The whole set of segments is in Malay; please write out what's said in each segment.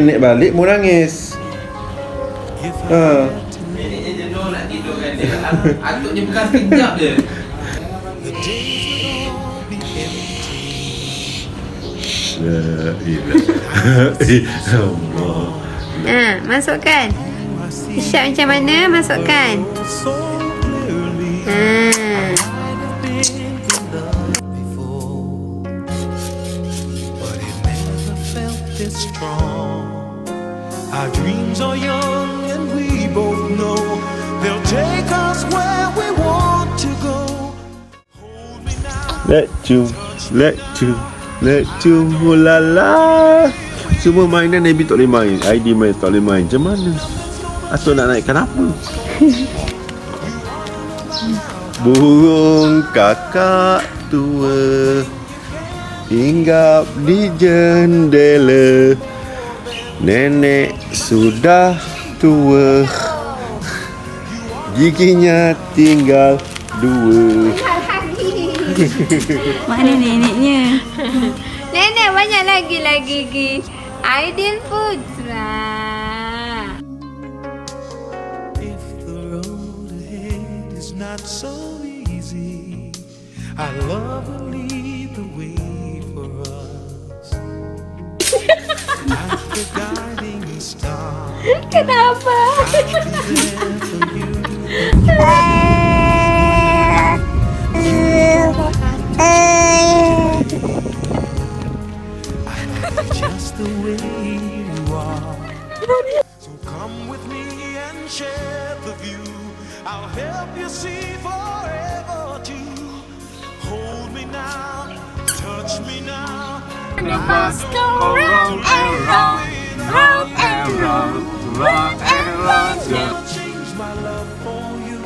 Nenek balik mau nangis. Neneknya jenuh nak tidur kan dia. Atuknya bukan sekejap je. La ilaha illallah. Masukkan. Syab macam mana? Masukkan. Our dreams are young and we both know they'll take us where we want to go. Hold me now. Let you, la. Semua mainan Nabi tak boleh main. ID main tak boleh main. Macam mana? Atau nak naikkan apa? Burung kakak tua hinggap di jendela. Nenek sudah tua, giginya tinggal 2. Mana neneknya? Nenek banyak lagi gigi. Aidil Putra. If the road ahead is not so easy, our love will lead the way for us. Like the guiding star, Kenapa? I'll be there for you. Just the way you are. So come with me and share the view. I'll help you see forever too. Hold me now, touch me now. The bus go round and round, round and round, round and round. Gonna change my love for you.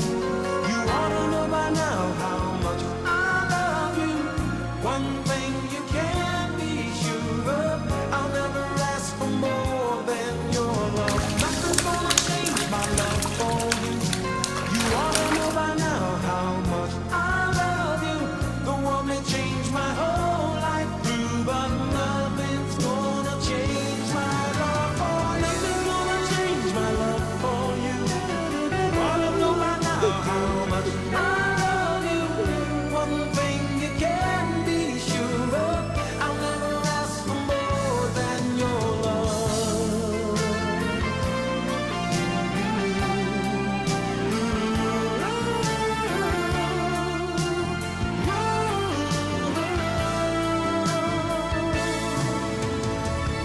You ought to know by now how much I love you. One thing you can be sure of, I'll never ask for more than your love. Nothing's gonna change my love for you. You ought to know by now how much I love you. The world may change my whole life through, but nothing's gonna change my love for you. Nothing's gonna change my love for you. You ought to know by now how much I love you. One thing you can be sure of, I'll never ask for more than your love.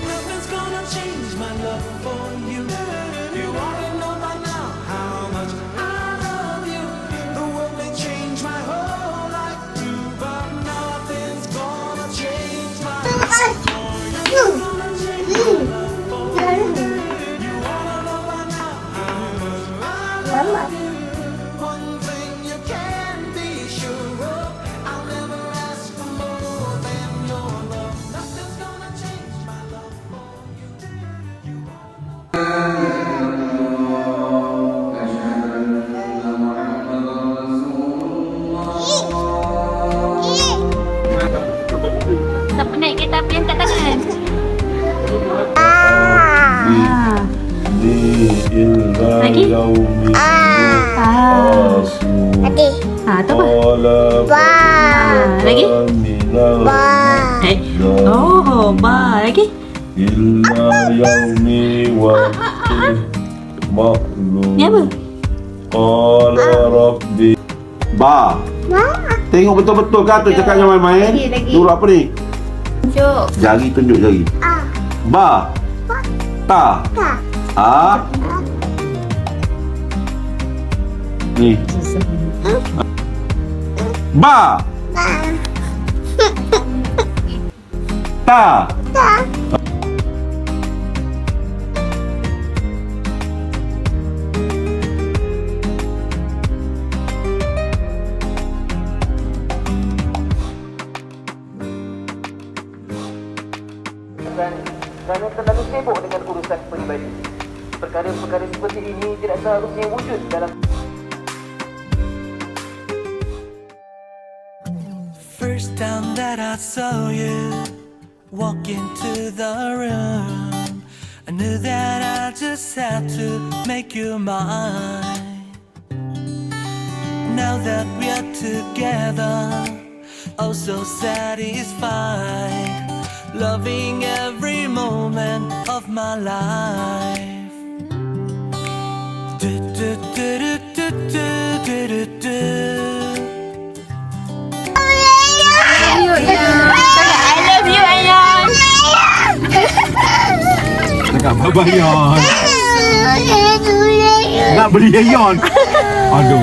Nothing's gonna change my love for you. You ought to know by now how much I love you. The world may change my whole life through, but nothing's gonna change my love for you. Nothing's gonna change my love for you. You ought to know by now how much I love you. One thing you can be sure of, I'll never ask for more than your love. Nothing's gonna change my love for you. You ought to know. Siapa naik kereta api angkat tangan? Di illa Lagi? yaumi Tadi. Tu apa? Lagi? Oh, lagi? Illa yaumi waqti ma'lum. Ni apa? Qala rabbi. Ba. Tengok betul-betul kan tu cakap jangan main-main. Lagi. Huruf apa ni? Tunjuk. Jari tunjuk jari. Ba. Ta. A. Ni. Ba. Ta. Kerana terlalu sibuk dengan urusan peribadi. Perkara-perkara seperti ini tidak seharusnya wujud dalam. First time that I saw you walk into the room, I I knew that I just had to make you mine. Now that we're together, oh so satisfied, loving every moment of my life. Do, do, do, do, do, do, do, do, do. Cakap bye-bye Yon. Nak beli Yon. Aduh.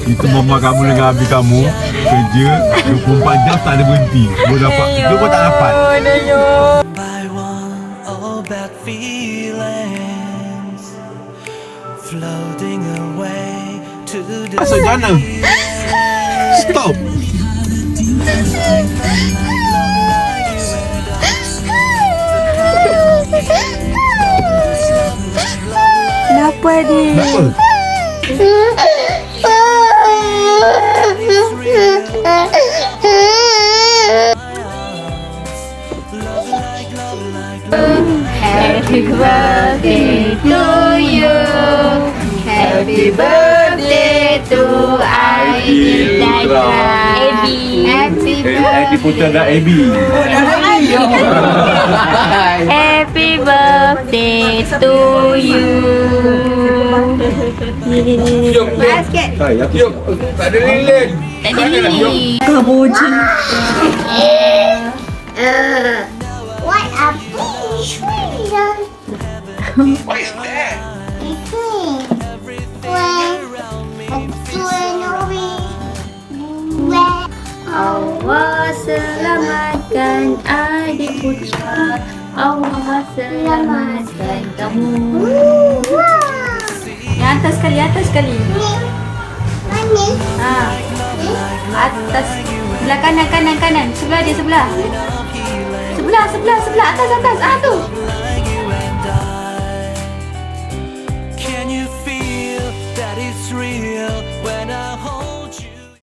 Itu mama kamu dengan abi kamu kerja 24 jam tak ada berhenti. Boleh dapat, dia pun tak dapat. By one, all bad feelings floating away to the Masuk jana. Stop. Kenapa dia? Kenapa? Happy birthday to you. Happy birthday to Aidillah. Happy Adi Putra dan Abi. Happy birthday to you. Basket. Yuk, tak ada lilin. Tak ada lilin. What a big tree! What is that? A tree. Allah selamatkan adik putra. Allah selamatkan kamu. Yang atas sekali, atas sekali. Ha. Atas. Sebelah kanan, kanan, kanan. Sebelah dia, sebelah. Sebelah, sebelah, sebelah. Atas, atas. Ah tu.